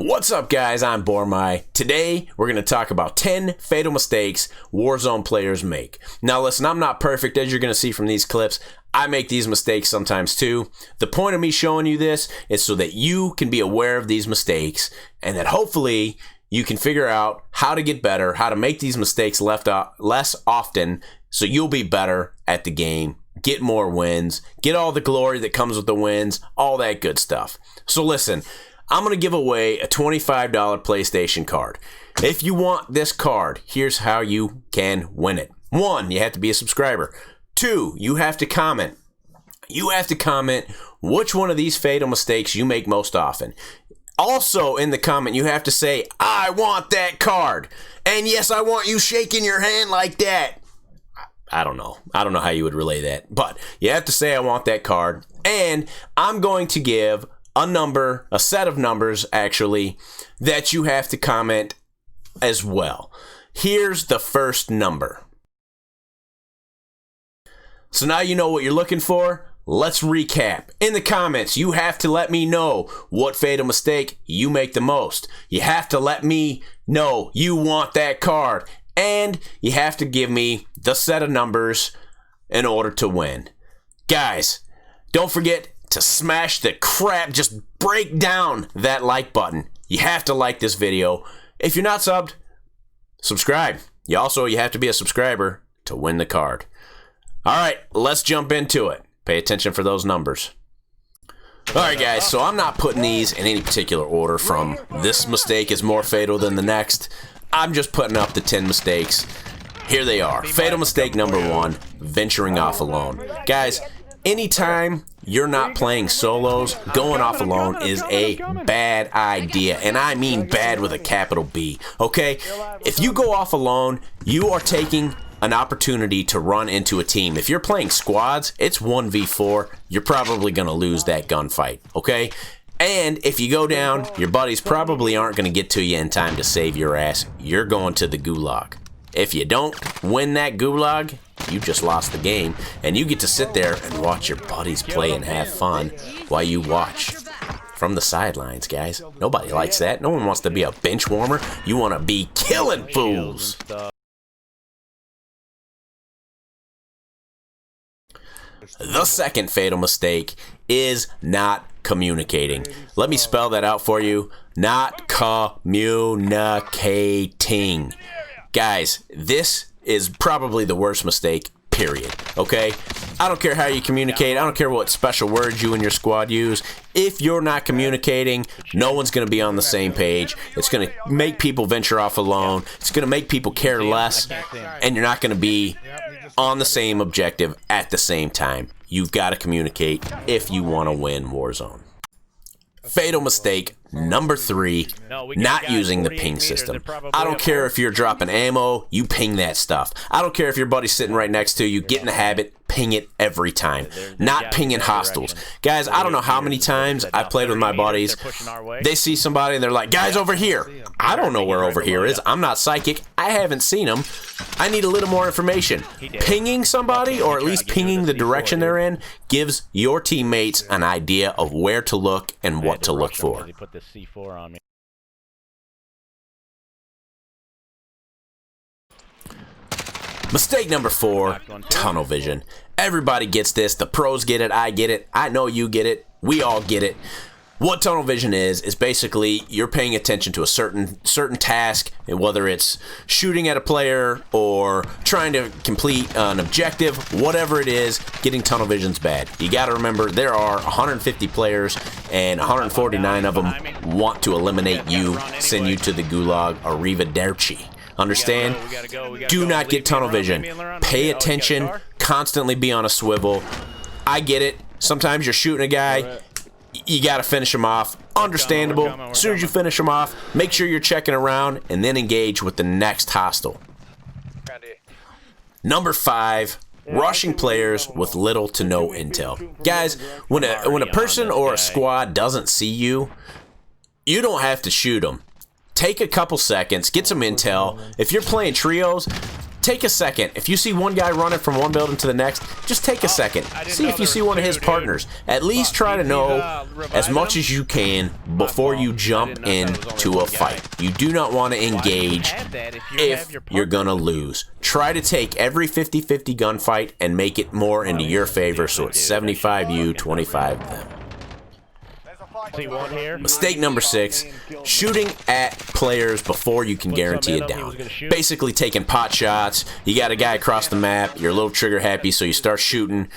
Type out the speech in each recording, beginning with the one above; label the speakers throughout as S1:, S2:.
S1: What's up, guys? I'm Bormai. Today, we're going to talk about 10 fatal mistakes Warzone players make. Now, listen, I'm not perfect, as you're going to see from these clips. I make these mistakes sometimes too. The point of me showing you this is so that you can be aware of these mistakes and that hopefully you can figure out how to get better, how to make these mistakes less often so you'll be better at the game, get more wins, get all the glory that comes with the wins, all that good stuff. So listen, I'm going to give away a $25 PlayStation card. If you want this card, here's how you can win it. 1, you have to be a subscriber. 2, you have to comment. You have to comment which one of these fatal mistakes you make most often. Also, in the comment, you have to say, I want that card. And yes, I want you shaking your hand like that. I don't know. I don't know how you would relay that. But you have to say, I want that card. And I'm going to give a number, a set of numbers, actually, that you have to comment as well. Here's the first number. So now you know what you're looking for. Let's recap. In the comments, you have to let me know what fatal mistake you make the most. You have to let me know you want that card. And you have to give me the set of numbers in order to win. Guys, don't forget to smash the crap, just break down that like button. You have to like this video. If you're not subbed, subscribe. You have to be a subscriber to win the card. Alright, let's jump into it. Pay attention for those numbers. Alright guys, so I'm not putting these in any particular order from this mistake is more fatal than the next. I'm just putting up the 10 mistakes. Here they are. Fatal mistake number 1, venturing off alone. Guys, anytime you're not playing solos, going off alone is a bad idea. And I mean bad with a capital B, okay? If you go off alone, you are taking an opportunity to run into a team. If you're playing squads, it's 1v4. You're probably going to lose that gunfight, okay? And if you go down, your buddies probably aren't going to get to you in time to save your ass. You're going to the gulag. If you don't win that gulag, you just lost the game, and you get to sit there and watch your buddies play and have fun while you watch from the sidelines, guys. Nobody likes that. No one wants to be a bench warmer. You want to be killing fools. The second fatal mistake is not communicating. Let me spell that out for you. Not communicating. Guys, this is probably the worst mistake, period. Okay? I don't care how you communicate. I don't care what special words you and your squad use. If you're not communicating, no one's going to be on the same page. It's going to make people venture off alone. It's going to make people care less. And you're not going to be on the same objective at the same time. You've got to communicate if you want to win Warzone. Fatal mistake number 3, not using the ping system. I don't care if you're dropping ammo, you ping that stuff. I don't care if your buddy's sitting right next to you, get in the habit, ping it every time. Not pinging hostiles. Guys, I don't know how many times I've played with my buddies. They see somebody and they're like, guys, over here. I don't know where over here is. I'm not psychic. I haven't seen them. I need a little more information. Pinging somebody, or at least pinging the direction they're in, gives your teammates an idea of where to look and what to look for. Mistake number 4, tunnel vision. Everybody gets this. The pros get it. I get it. I know you get it. We all get it. What tunnel vision is basically you're paying attention to a certain task, and whether it's shooting at a player or trying to complete an objective, whatever it is, getting tunnel vision's bad. You got to remember there are 150 players and 149 of them want to eliminate you, send you to the gulag, arrivederci. Understand? Do not get tunnel vision. Pay attention. Constantly be on a swivel. I get it. Sometimes you're shooting a guy. You got to finish him off. Understandable. As soon as you finish him off, make sure you're checking around and then engage with the next hostile. Number 5, rushing players with little to no intel. Guys, when a person or a squad doesn't see you, you don't have to shoot them. Take a couple seconds, get some intel. If you're playing trios, take a second. If you see one guy running from one building to the next, just take a second. See if you see one of his partners. At least try to know as much as you can before you jump into a fight. You do not want to engage if you're going to lose. Try to take every 50-50 gunfight and make it more into your favor, so it's 75 you, 25 them. Mistake number 6, shooting at players before you can guarantee a down. Basically taking pot shots. You got a guy across the map, you're a little trigger happy, so you start shooting,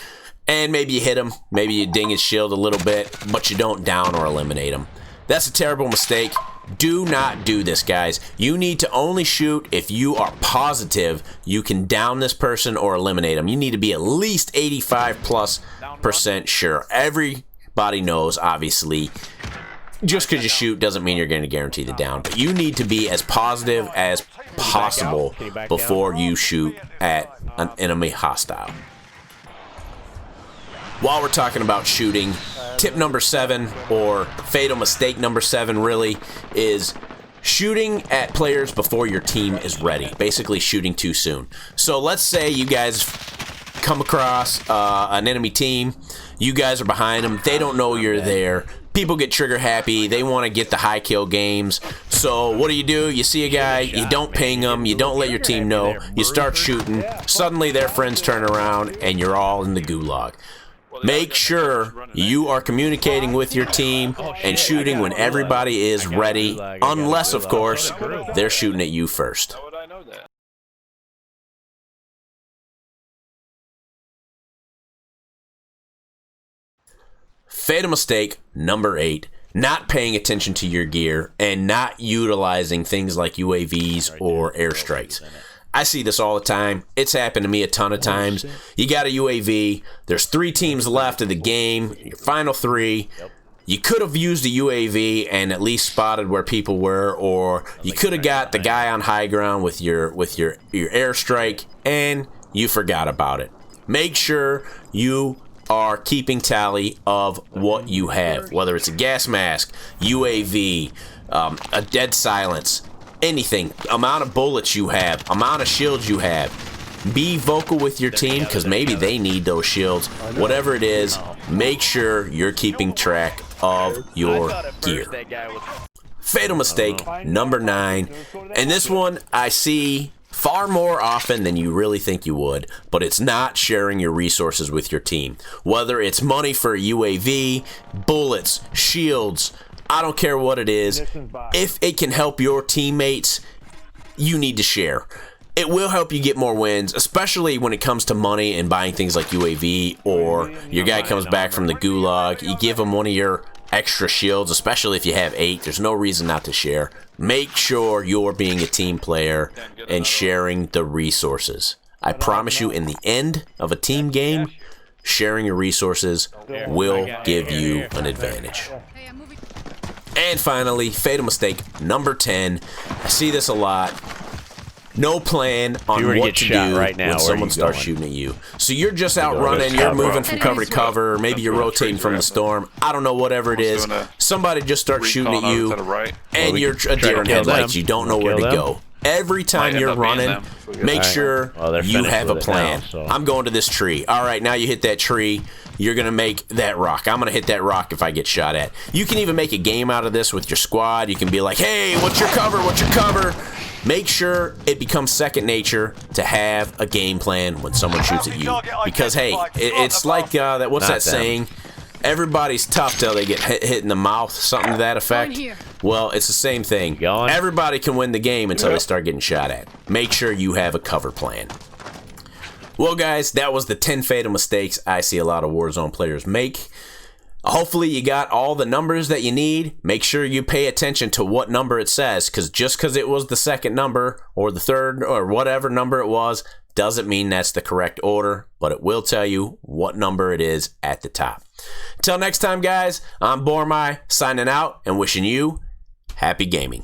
S1: and maybe you hit him, maybe you ding his shield a little bit, but you don't down or eliminate him. That's a terrible mistake. Do not do this, guys. You need to only shoot if you are positive you can down this person or eliminate him. You need to be at least 85+% sure. Everybody knows, obviously, just because you shoot doesn't mean you're going to guarantee the down. But you need to be as positive as possible before you shoot at an enemy hostile. While we're talking about shooting, tip number 7, or fatal mistake number 7 really, is shooting at players before your team is ready. Basically shooting too soon. So let's say you guys come across an enemy team, you guys are behind them, they don't know you're there. People get trigger happy, they want to get the high kill games. So what do? You see a guy, you don't ping him, you don't let your team know, you start shooting, suddenly their friends turn around and you're all in the gulag. Make sure you are communicating with your team and shooting when everybody is ready, unless, of course, they're shooting at you first. Fatal mistake number 8, not paying attention to your gear and not utilizing things like UAVs or airstrikes. I see this all the time. It's happened to me a ton of times. You got a UAV. There's 3 teams left of the game. Your final 3. You could have used a UAV and at least spotted where people were, or you could have got the guy on high ground with your airstrike, and you forgot about it. Make sure you are keeping tally of what you have, whether it's a gas mask, UAV, a dead silence. Anything, amount of bullets you have, amount of shields you have. Be vocal with your team because maybe they need those shields. Whatever it is, make sure you're keeping track of your gear. Fatal mistake number 9, and this one I see far more often than you really think you would, but it's not sharing your resources with your team. Whether it's money for a UAV, bullets, shields, I don't care what it is. If it can help your teammates, you need to share. It will help you get more wins, especially when it comes to money and buying things like UAV, or your guy comes back from the gulag. You give him one of your extra shields, especially if you have 8. There's no reason not to share. Make sure you're being a team player and sharing the resources. I promise you, in the end of a team game, sharing your resources will give you an advantage. And finally, fatal mistake number 10. I see this a lot. No plan on what to do when someone starts shooting at you. So you're just out running, you're moving from cover to cover, maybe you're rotating from the storm. I don't know, whatever it is. Somebody just starts shooting at you, and you're a deer in headlights. You don't know where to go. Every time you're running, make sure you have a plan. I'm going to this tree. All right, now you hit that tree. You're going to make that rock. I'm going to hit that rock if I get shot at. You can even make a game out of this with your squad. You can be like, hey, what's your cover? What's your cover? Make sure it becomes second nature to have a game plan when someone shoots at you. Because, hey, it's like, what's that saying? Everybody's tough till they get hit in the mouth, something to that effect. Well, it's the same thing. Everybody can win the game until they start getting shot at. Make sure you have a cover plan. Well, guys, that was the 10 fatal mistakes I see a lot of Warzone players make. Hopefully you got all the numbers that you need. Make sure you pay attention to what number it says, because just because it was the second number or the third or whatever number it was doesn't mean that's the correct order, but it will tell you what number it is at the top. Until next time, guys, I'm Bormai signing out and wishing you happy gaming.